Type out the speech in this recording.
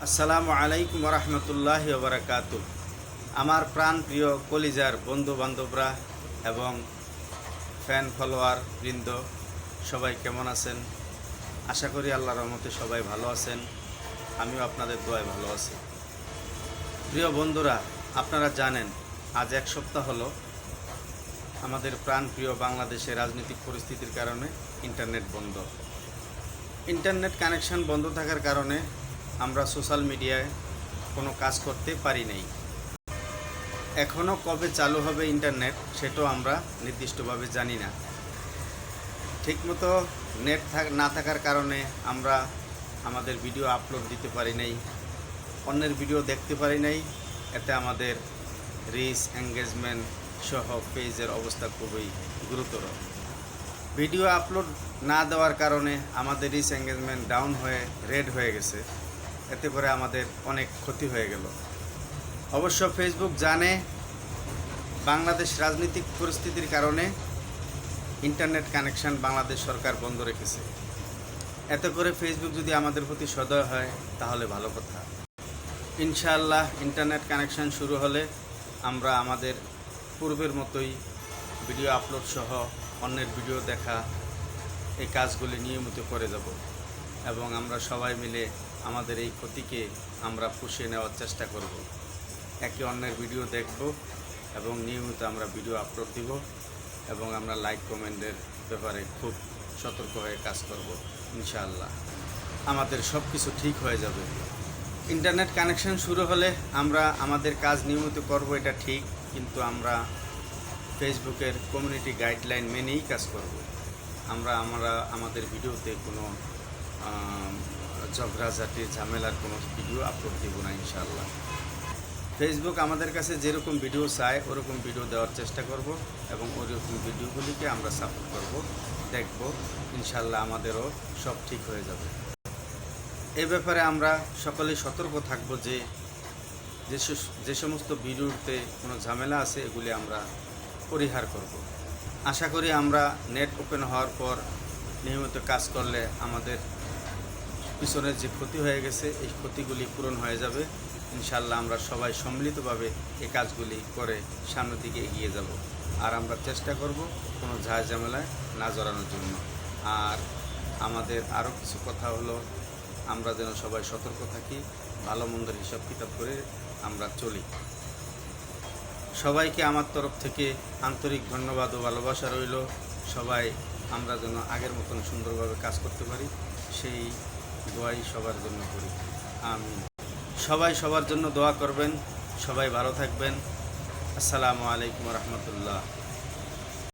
আসসালামু আলাইকুম রহমতুল্লাহি ওয়া বারাকাতুহ। আমার প্রাণ প্রিয় কলিজার বন্ধু বান্ধবরা এবং ফ্যান ফলোয়ার বৃন্দ সবাই কেমন আছেন? আশা করি আল্লাহর রহমতে সবাই ভালো আছেন। আমিও আপনাদের দোয়ায় ভালো আছি। প্রিয় বন্ধুরা, আপনারা জানেন আজ এক সপ্তাহ হলো আমাদের প্রাণ প্রিয় বাংলাদেশের রাজনৈতিক পরিস্থিতির কারণে ইন্টারনেট বন্ধ। ইন্টারনেট কানেকশন বন্ধ থাকার কারণে আমরা সোশ্যাল মিডিয়ায় কোনো কাজ করতে পারি নাই। এখনও কবে চালু হবে ইন্টারনেট সেটাও আমরা নির্দিষ্টভাবে জানি না। ঠিকমতো নেট না থাকার কারণে আমরা আমাদের ভিডিও আপলোড দিতে পারি নাই, অন্যের ভিডিও দেখতে পারি নাই। এতে আমাদের রিচ এঙ্গেজমেন্ট সহ পেজের অবস্থা খুবই গুরুতর। ভিডিও আপলোড না দেওয়ার কারণে আমাদের রিচ এঙ্গেজমেন্ট ডাউন হয়ে রেড হয়ে গেছে। এতে করে আমাদের অনেক ক্ষতি হয়ে গেল। অবশ্য ফেসবুক জানে বাংলাদেশ রাজনৈতিক পরিস্থিতির কারণে ইন্টারনেট কানেকশন বাংলাদেশ সরকার বন্ধ রেখেছে। এতে করে ফেসবুক যদি আমাদের প্রতি সদয় হয় তাহলে ভালো কথা। ইনশাআল্লাহ ইন্টারনেট কানেকশন শুরু হলে আমরা আমাদের পূর্বের মতোই ভিডিও আপলোড সহ অন্যের ভিডিও দেখা এই কাজগুলি নিয়মিত করে যাব এবং আমরা সবাই মিলে আমাদের এই ক্ষতিকে আমরা পুষিয়ে নেওয়ার চেষ্টা করব। একে অন্যের ভিডিও দেখব এবং নিয়মিত আমরা ভিডিও আপলোড দিব এবং আমরা লাইক কমেন্টের ব্যাপারে খুব সতর্ক হয়ে কাজ করব। ইনশাআল্লাহ আমাদের সব কিছু ঠিক হয়ে যাবে। ইন্টারনেট কানেকশন শুরু হলে আমরা আমাদের কাজ নিয়মিত করব, এটা ঠিক, কিন্তু আমরা ফেসবুকের কমিউনিটি গাইডলাইন মেনেই কাজ করব। আমরা আমাদের ভিডিওতে কোনো ঝগড়াঝাটি ঝামেলার কোনো ভিডিও আপলোড দেব না ইনশাআল্লাহ। ফেসবুক আমাদের কাছে যেরকম ভিডিও চায় ওরকম ভিডিও দেওয়ার চেষ্টা করব এবং ওরকম ভিডিওগুলিকে আমরা সাপোর্ট করব, দেখব। ইনশাআল্লাহ আমাদেরও সব ঠিক হয়ে যাবে। এই ব্যাপারে আমরা সকলেই সতর্ক থাকব যে সমস্ত ভিডিওতে কোনো ঝামেলা আছে এগুলি আমরা পরিহার করব। আশা করি আমরা নেট ওপেন হওয়ার পর নিয়মিত কাজ করলে আমাদের পিছনের যে ক্ষতি হয়ে গেছে এই ক্ষতিগুলি পূরণ হয়ে যাবে। ইনশাআল্লাহ আমরা সবাই সম্মিলিতভাবে এই কাজগুলি করে সামনের দিকে এগিয়ে যাব। আর আমরা চেষ্টা করব কোনো ঝামেলায় না জড়ানোর জন্য। আর আমাদের আরও কিছু কথা হলো, আমরা যেন সবাই সতর্ক থাকি, ভালো মন্দের হিসাব কিতাব করে আমরা চলি। সবাইকে আমার তরফ থেকে আন্তরিক ধন্যবাদ ও ভালোবাসা রইল। সবাই আমরা যেন আগের মতন সুন্দরভাবে কাজ করতে পারি সেই দোয়াই সবার জন্য করি। আমিন। সবাই সবার জন্য দোয়া করবেন। সবাই ভালো থাকবেন। আসসালামু আলাইকুম রহমতুল্লাহ।